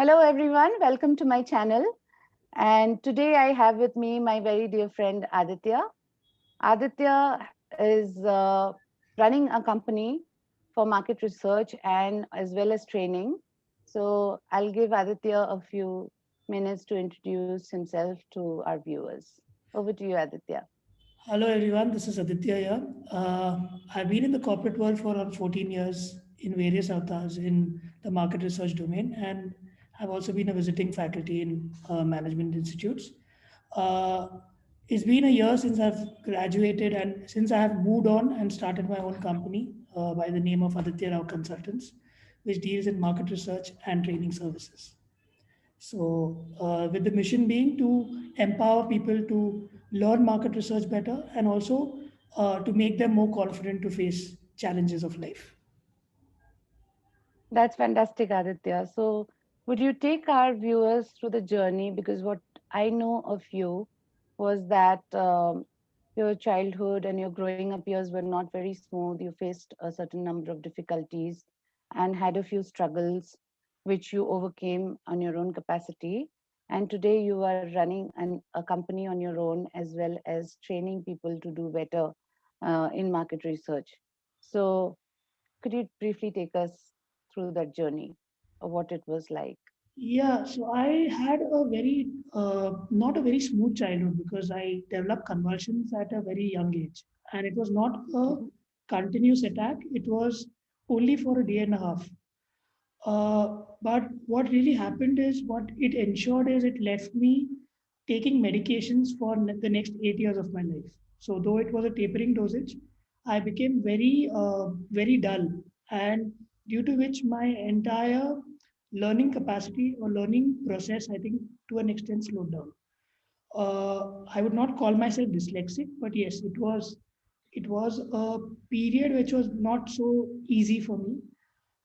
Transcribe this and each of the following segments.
Hello everyone, welcome to my channel. And today I have with me my very dear friend Aditya. Aditya is running a company for market research and as well as training. So I'll give Aditya a few minutes to introduce himself to our viewers. Over to you, Aditya. Hello everyone, this is Aditya here. I've been in the corporate world for around 14 years in various avatars in the market research domain, and I've also been a visiting faculty in management institutes. Uh, it's been a year since I've graduated and since I have moved on and started my own company by the name of Aditya Rao Consultants, which deals in market research and training services. So, with the mission being to empower people to learn market research better and also to make them more confident to face challenges of life. That's fantastic, Aditya. So would you take our viewers through the journey? Because what I know of you was that your childhood and your growing up years were not very smooth. You faced a certain number of difficulties and had a few struggles, which you overcame on your own capacity. And today you are running a company on your own as well as training people to do better in market research. So, could you briefly take us through that journey of what it was like? Yeah, so I had a very, not a very smooth childhood because I developed convulsions at a very young age. And it was not a Mhm. continuous attack, it was only for a day and a half. But what really happened is what it ensured is it left me taking medications for the next 8 years of my life. So though it was a tapering dosage, I became very dull, and due to which my entire learning capacity or learning process, I think, to an extent slowed down. I would not call myself dyslexic, but yes, it was a period which was not so easy for me,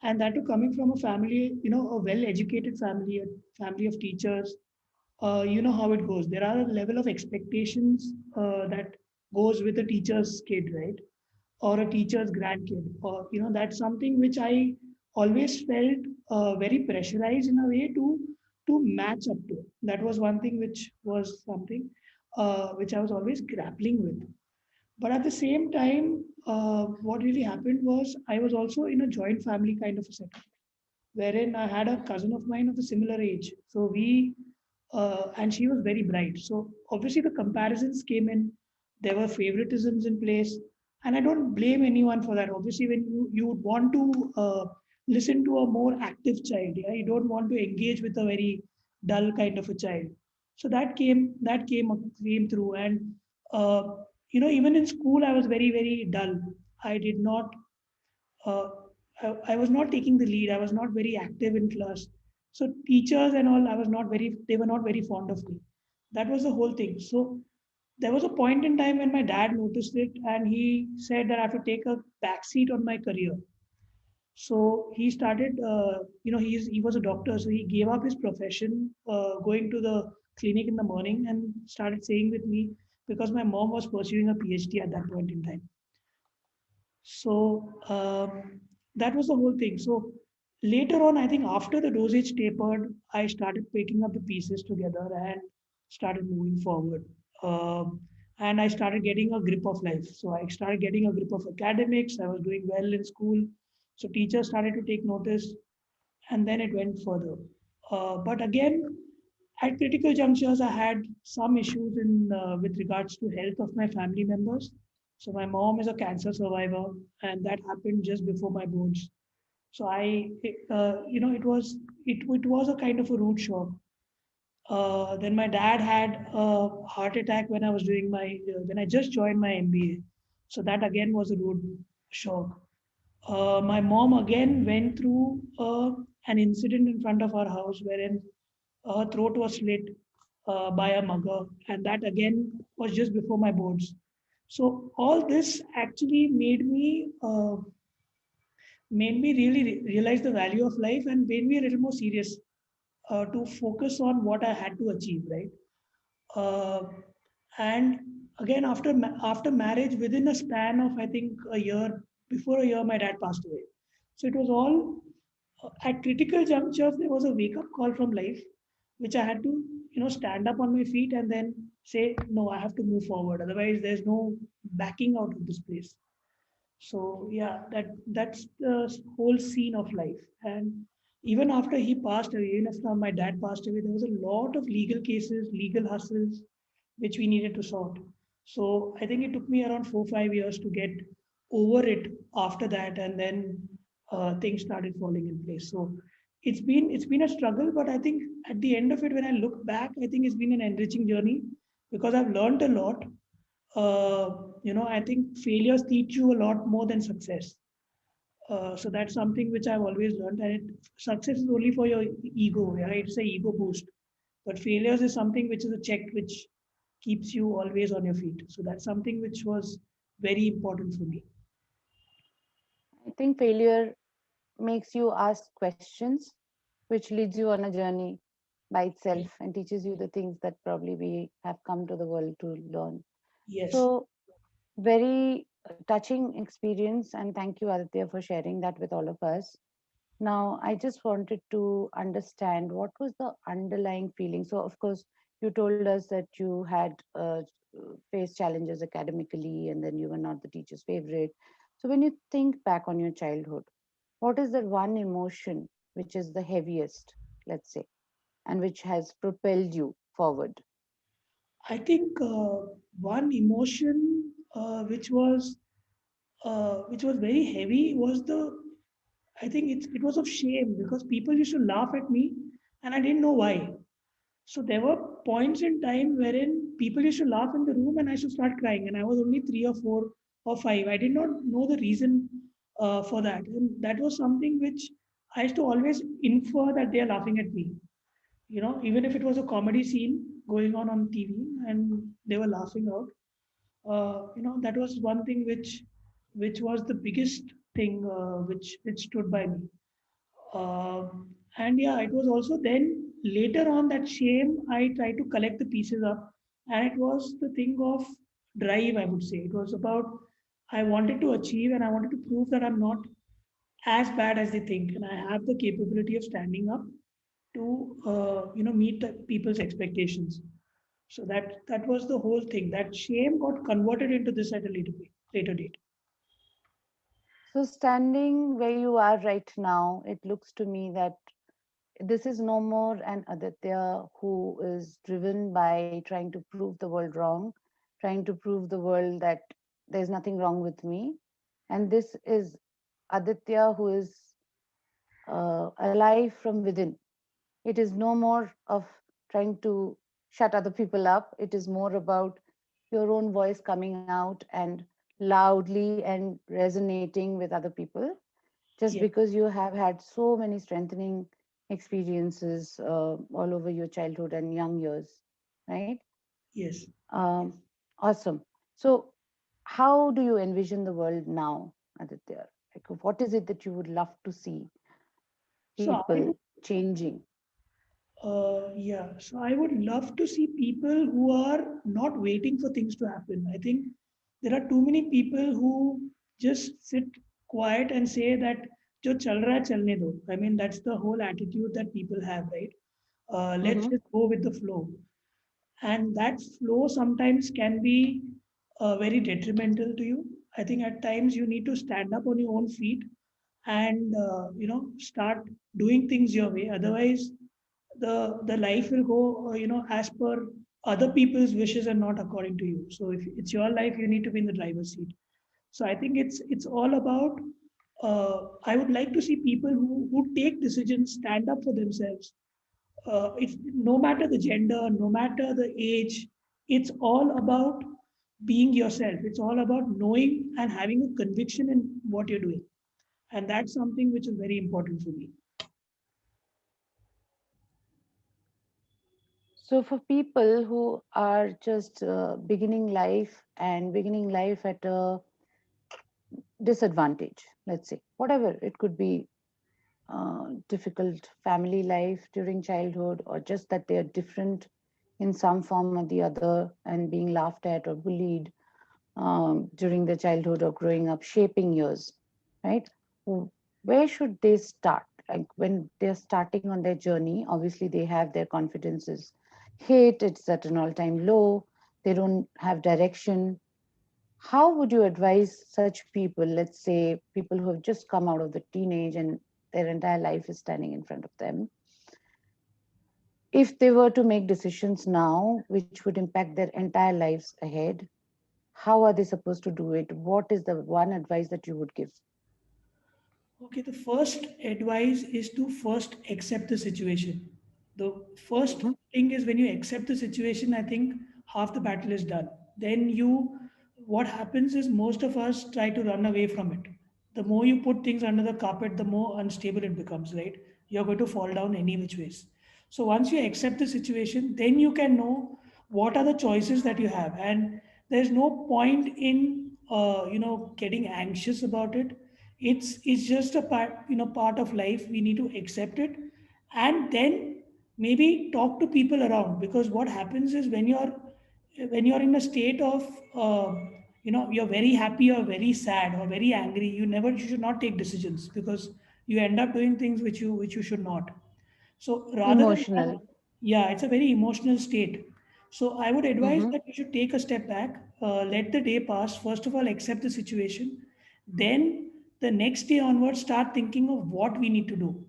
and that too coming from a family, a well-educated family, a family of teachers. You know how it goes. There are a level of expectations that goes with a teacher's kid, right? Or a teacher's grandkid, or that's something which I always felt very pressurized in a way to match up to. That was one thing which was something which I was always grappling with. But at the same time, what really happened was I was also in a joint family kind of a setup, wherein I had a cousin of mine of a similar age. So and she was very bright. So obviously the comparisons came in. There were favoritisms in place, and I don't blame anyone for that. Obviously, when you would want to listen to a more active child, yeah, you don't want to engage with a very dull kind of a child. So that came through, and uh, even in school, I was very dull. I did not uh, I was not taking the lead. I was not very active in class. So teachers and all, they were not very fond of me. That was the whole thing. So there was a point in time when my dad noticed it and he said that I have to take a back seat on my career. So he started, he was a doctor. So he gave up his profession, going to the clinic in the morning and started staying with me because my mom was pursuing a PhD at that point in time. So that was the whole thing. So later on, I think after the dosage tapered, I started picking up the pieces together and started moving forward. And I started getting a grip of life. So I started getting a grip of academics. I was doing well in school. So teachers started to take notice, and then it went further. But again, at critical junctures, I had some issues in with regards to health of my family members. So my mom is a cancer survivor, and that happened just before my boards. So it was a kind of a rude shock. Then my dad had a heart attack when I was doing when I just joined my MBA. So that again was a rude shock. My mom again went through an incident in front of our house wherein her throat was slit by a mugger, and that again was just before my boards. So all this actually made me really realize the value of life and made me a little more serious to focus on what I had to achieve, right? Uh, and again, after marriage, within a span of I think a year, before a year, my dad passed away. So it was all At critical junctures, there was a wake up call from life, which I had to, stand up on my feet and then say, no, I have to move forward, otherwise there's no backing out of this place. So yeah, that's the whole scene of life. And even after he passed away, even after my dad passed away, there was a lot of legal cases, legal hustles, which we needed to sort. So I think it took me around 4 5 years to get over it after that, and then things started falling in place. So it's been a struggle, but I think at the end of it, when I look back, I think it's been an enriching journey because I've learned a lot. I think failures teach you a lot more than success. So that's something which I've always learned. And success is only for your ego, right? It's a ego boost. But failures is something which is a check which keeps you always on your feet. So that's something which was very important for me. I think failure makes you ask questions, which leads you on a journey by itself and teaches you the things that probably we have come to the world to learn. Yes. So, very touching experience, and thank you, Aditya, for sharing that with all of us. Now, I just wanted to understand what was the underlying feeling. So, of course, you told us that you had faced challenges academically and then you were not the teacher's favorite. So, when you think back on your childhood, what is the one emotion which is the heaviest, let's say, and which has propelled you forward? I think one emotion which was very heavy was the I think it was of shame because people used to laugh at me and I didn't know why. So there were points in time wherein people used to laugh in the room and I used to start crying, and I was only 3 or 4 or 5. I did not know the reason for that, and that was something which I used to always infer that they are laughing at me. Even if it was a comedy scene going on TV and they were laughing out, that was one thing which was the biggest thing which stood by me. And yeah, it was also then later on that shame, I tried to collect the pieces up. And it was the thing of drive, I would say. It was about I wanted to achieve and I wanted to prove that I'm not as bad as they think. And I have the capability of standing up to, meet the people's expectations. So that was the whole thing. That shame got converted into this at a later date. So, standing where you are right now, it looks to me that this is no more an Aditya who is driven by trying to prove the world wrong, trying to prove the world that there's nothing wrong with me. And this is Aditya who is alive from within. It is no more of trying to shut other people up. It is more about your own voice coming out and loudly and resonating with other people just Yeah. because you have had so many strengthening experiences all over your childhood and young years, right? Yes. Um, awesome. So, how do you envision the world now, Aditya? Like, what is it that you would love to see So I people changing? So I would love to see people who are not waiting for things to happen. I think there are too many people who just sit quiet and say that jo chal raha hai chalne do. I mean, that's the whole attitude that people have, right? Let's Mm-hmm. just go with the flow. And that flow sometimes can be very detrimental to you. I think at times you need to stand up on your own feet and start doing things your way. Otherwise, the life will go as per other people's wishes and not according to you. So if it's your life, you need to be in the driver's seat. So I think it's all about I would like to see people who take decisions, stand up for themselves. It's no matter the gender, no matter the age, it's all about being yourself. It's all about knowing and having a conviction in what you're doing. And that's something which is very important for me. So, for people who are just beginning life and beginning life at a disadvantage, let's say, whatever it could be, difficult family life during childhood, or just that they are different in some form or the other and being laughed at or bullied during their childhood or growing up, shaping years, right? Where should they start? like when they're starting on their journey, obviously they have their confidence is hit, it's at an all-time low, they don't have direction. How would you advise such people, let's say people who have just come out of the teenage and their entire life is standing in front of them, if they were to make decisions now which would impact their entire lives ahead, how are they supposed to do it? What is the one advice that you would give? Okay, the first advice is to first accept the situation. The first Hmm. thing is when you accept the situation, I think half the battle is done. Then what happens is most of us try to run away from it. The more you put things under the carpet, the more unstable it becomes, right? You're going to fall down any which ways. So once you accept the situation, then you can know what are the choices that you have. And there's no point in, getting anxious about it. It's just a part of life. We need to accept it, and then maybe talk to people around, because what happens is when you're in a state of you're very happy or very sad or very angry, you should not take decisions, because you end up doing things which you should not. So rather than that, Emotional. yeah, it's a very emotional state. So I would advise Hmm. that you should take a step back, let the day pass. First of all, accept the situation. Then the next day onwards, start thinking of what we need to do.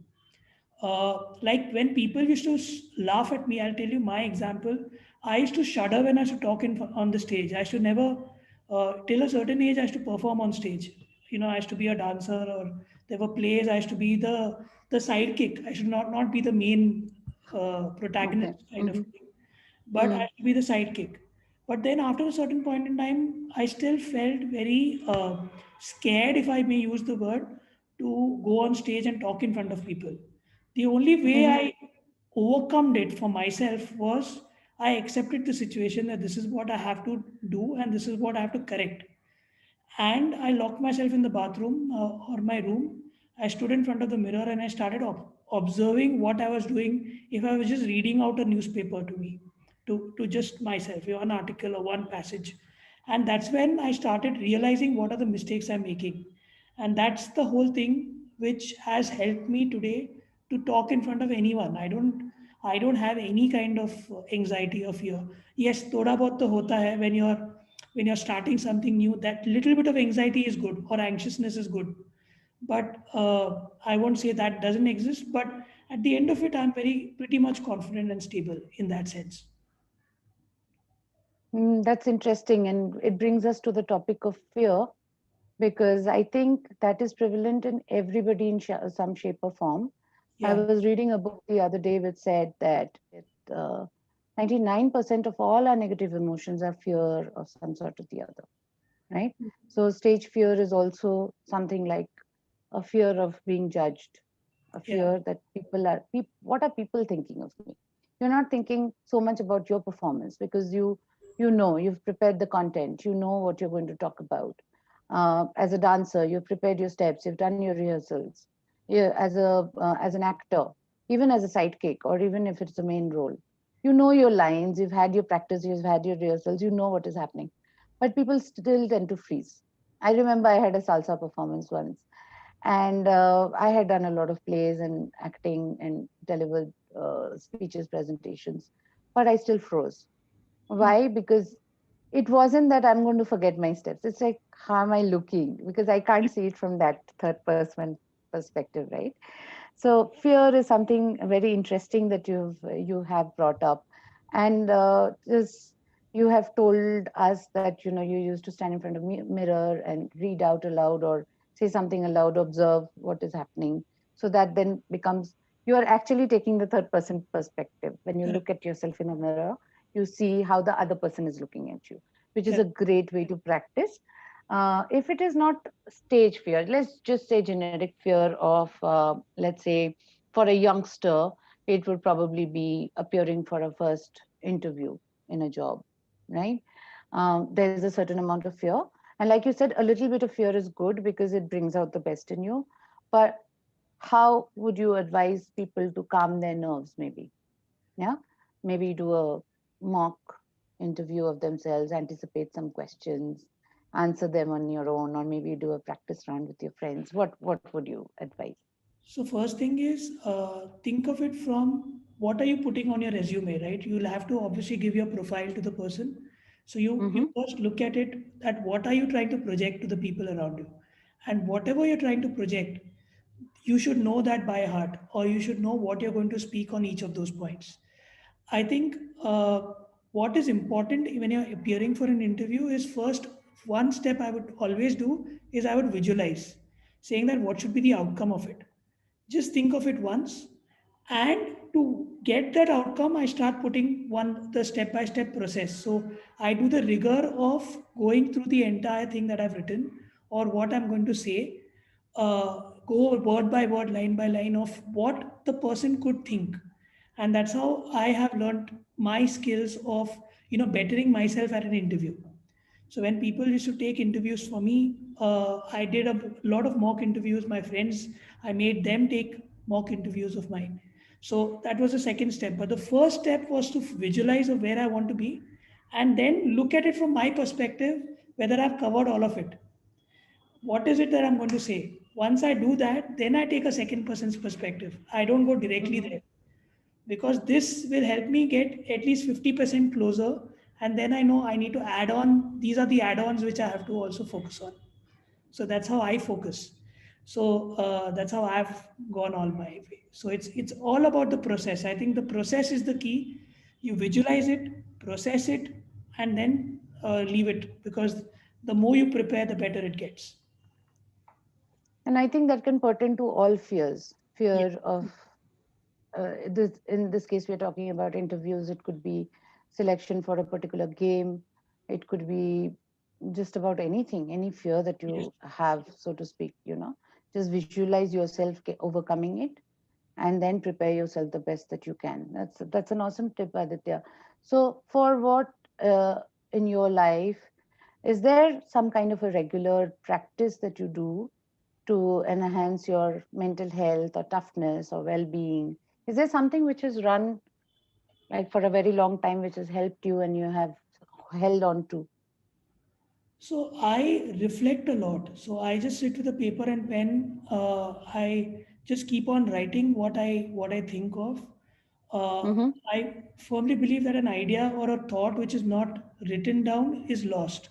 Like when people used to laugh at me, I'll tell you my example. I used to shudder when I used to talk on the stage. I used to never, till a certain age, I used to perform on stage. I used to be a dancer, or there were plays. I used to be the sidekick. I should not be the main Okay. protagonist kind of Hmm. thing, but I should be the sidekick. But then after a certain point in time, I still felt very scared, if I may use the word, to go on stage and talk in front of people. The only way Hmm. I overcome it for myself was I accepted the situation that this is what I have to do and this is what I have to correct. And I locked myself in the bathroom or my room. I stood in front of the mirror and I started observing what I was doing if I was just reading out a newspaper to me, to just myself, one article or one passage. And that's when I started realizing what are the mistakes I'm making. And that's the whole thing which has helped me today to talk in front of anyone. I don't have any kind of anxiety or fear. Yes, thoda bahut to hota hai when you're starting something new. That little bit of anxiety is good, or anxiousness is good, but I won't say that doesn't exist. But at the end of it, I'm very pretty much confident and stable in that sense. That's interesting. And it brings us to the topic of fear, because I think that is prevalent in everybody in some shape or form. I Yeah. was reading a book the other day which said that 99% of all our negative emotions are fear of some sort or the other, right? So, stage fear is also something like a fear of being judged, a Yeah. fear that what are people thinking of me? You're not thinking so much about your performance because you know you've prepared the content, you know what you're going to talk about. As a dancer, you've prepared your steps, you've done your rehearsals. Yeah, as an actor, even as a sidekick, or even if it's a main role, you know your lines, you've had your practice, you've had your rehearsals, you know what is happening. But people still tend to freeze. I remember I had a salsa performance once, and I had done a lot of plays and acting and delivered speeches, presentations, but I still froze. Why? Because it wasn't that I'm going to forget my steps. It's like, how am I looking? Because I can't see it from that third person perspective, right? So fear is something very interesting that you have brought up, and just you have told us that you used to stand in front of mirror and read out aloud or say something aloud, observe what is happening, so that then becomes you are actually taking the third person perspective. When you Correct. look at yourself in a mirror, you see how the other person is looking at you, which is a Correct. great way to practice. If it is not stage fear, let's just say generic fear of, let's say, for a youngster, it would probably be appearing for a first interview in a job, right? There's a certain amount of fear. And like you said, a little bit of fear is good because it brings out the best in you. But how would you advise people to calm their nerves, maybe? Yeah. Maybe do a mock interview of themselves, anticipate some questions, answer them on your own, or maybe do a practice round with your friends. What would you advise? So first thing is, think of it from what are you putting on your resume, right? You'll have to obviously give your profile to the person. So you Mm-hmm. first look at it, that what are you trying to project to the people around you, and whatever you're trying to project, you should know that by heart, or you should know what you're going to speak on each of those points. I think what is important when you're appearing for an interview is, first, one step I would always do is I would visualize, saying that what should be the outcome of it. Just think of it once, and to get that outcome, I start putting one the step by step process. So I do the rigor of going through the entire thing that I've written or what I'm going to say, go word by word, line by line of what the person could think, and that's how I have learned my skills of bettering myself at an interview. So when people used to take interviews for me, I did a lot of mock interviews. My friends, I made them take mock interviews of mine. So that was the second step. But the first step was to visualize of where I want to be, and then look at it from my perspective, whether I've covered all of it. What is it that I'm going to say? Once I do that, then I take a second person's perspective. I don't go directly Mm-hmm. there, because this will help me get at least 50% closer, and then I know I need to add on, these are the add-ons which I have to also focus on. So that's how I focus. So that's how I've gone all my way. So it's all about the process. I think the process is the key. You visualize it, process it, and then leave it, because the more you prepare, the better it gets. And I think that can pertain to all fears. Yeah. Fear of this, in this case, we're talking about interviews. It could be selection for a particular game. It could be just about anything, any fear that Yes. you have, so to speak. Just visualize yourself overcoming it, and then prepare yourself the best that you can. That's an awesome tip, Aditya. So, for what in your life, is there some kind of a regular practice that you do to enhance your mental health or toughness or well-being? Is there something which has run like for a very long time, which has helped you and you have held on to? So I reflect a lot. So I just sit with a paper and pen. I just keep on writing what I think of. Uh, Mm-hmm. I firmly believe that an idea or a thought which is not written down is lost.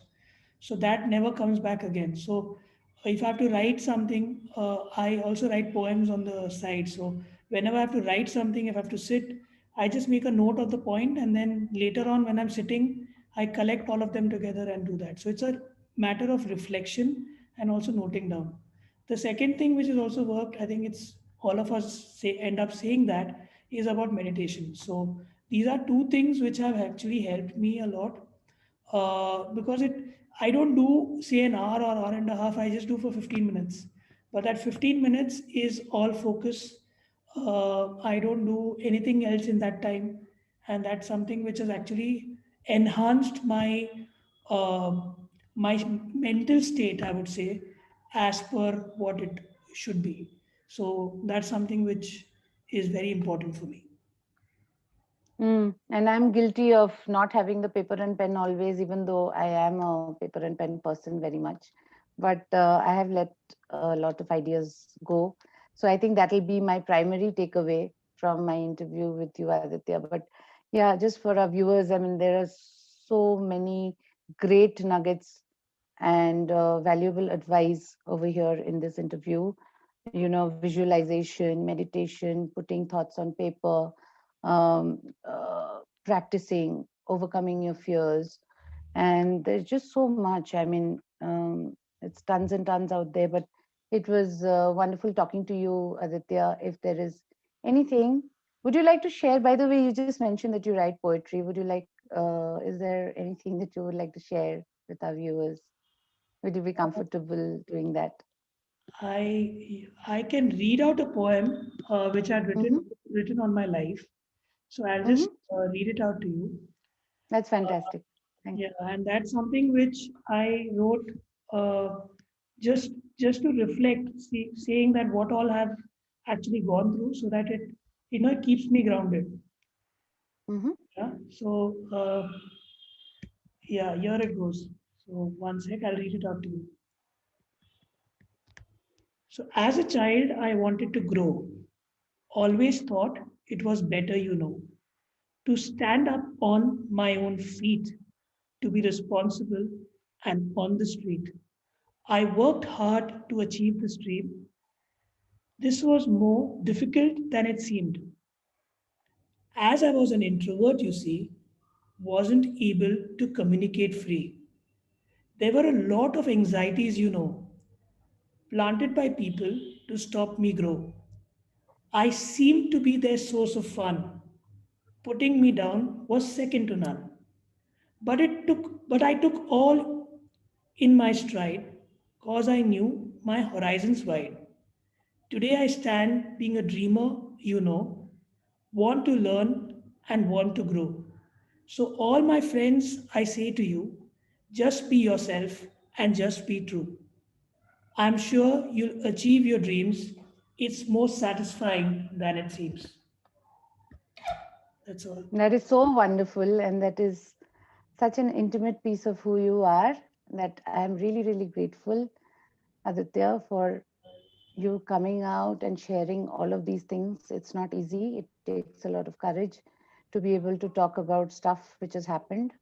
So that never comes back again. So if I have to write something, I also write poems on the side. So whenever I have to write something, if I have to sit, I just make a note of the point, and then later on when I'm sitting, I collect all of them together and do that. So it's a matter of reflection and also noting down. The second thing which has also worked, I think it's all of us end up saying that, is about meditation. So these are two things which have actually helped me a lot, because I don't do say an hour or hour and a half. I just do for 15 minutes, but that 15 minutes is all focus. I don't do anything else in that time, and that's something which has actually enhanced my mental state, I would say, as per what it should be. So that's something which is very important for me. And I'm guilty of not having the paper and pen always, even though I am a paper and pen person very much. But I have let a lot of ideas go. So I think that'll be my primary takeaway from my interview with you, Aditya. But yeah, just for our viewers, I mean, there are so many great nuggets and valuable advice over here in this interview. Visualization, meditation, putting thoughts on paper, um, practicing, overcoming your fears. And there's just so much. I mean, it's tons and tons out there, but it was wonderful talking to you, Aditya. If there is anything, would you like to share? By the way, you just mentioned that you write poetry. Would you like, is there anything that you would like to share with our viewers? Would you be comfortable doing that? I can read out a poem which I'd Mm-hmm. written on my life. So I'll just Mm-hmm. read it out to you. That's Uh, fantastic. Thank yeah, you. and that's something which I wrote uh, just just to reflect, saying that what all have actually gone through, so that it keeps me grounded. Mm-hmm. Yeah. So yeah, here it goes. So one sec, I'll read it out to you. So, as a child, I wanted to grow. Always thought it was better, to stand up on my own feet, to be responsible and on the street. I worked hard to achieve this dream. This was more difficult than it seemed. As I was an introvert, wasn't able to communicate free. There were a lot of anxieties, planted by people to stop me grow. I seemed to be their source of fun. Putting me down was second to none. But I took all in my stride cause I knew my horizons wide. Today I stand being a dreamer, want to learn and want to grow. So all my friends, I say to you, just be yourself and just be true. I'm sure you'll achieve your dreams. It's more satisfying than it seems. That's all. That is so wonderful, and that is such an intimate piece of who you are that I'm really, really grateful, Aditya, for you coming out and sharing all of these things. It's not easy. It takes a lot of courage to be able to talk about stuff which has happened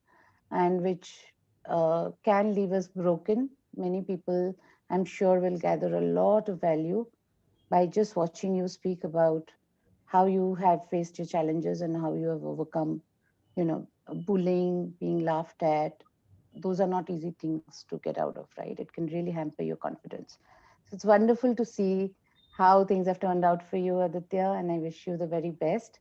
and which can leave us broken. Many people, I'm sure, will gather a lot of value by just watching you speak about how you have faced your challenges and how you have overcome, bullying, being laughed at. Those are not easy things to get out of, right? It can really hamper your confidence. So it's wonderful to see how things have turned out for you, Aditya, and I wish you the very best.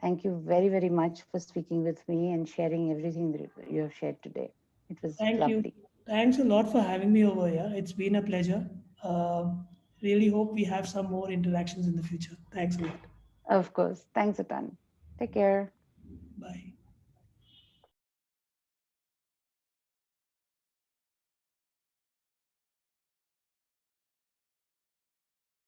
Thank you very, very much for speaking with me and sharing everything that you have shared today. It was Thank you. lovely. Thanks a lot for having me over here. It's been a pleasure. Really hope we have some more interactions in the future. Thanks a lot. Of course. Thanks a ton. Take care. Bye.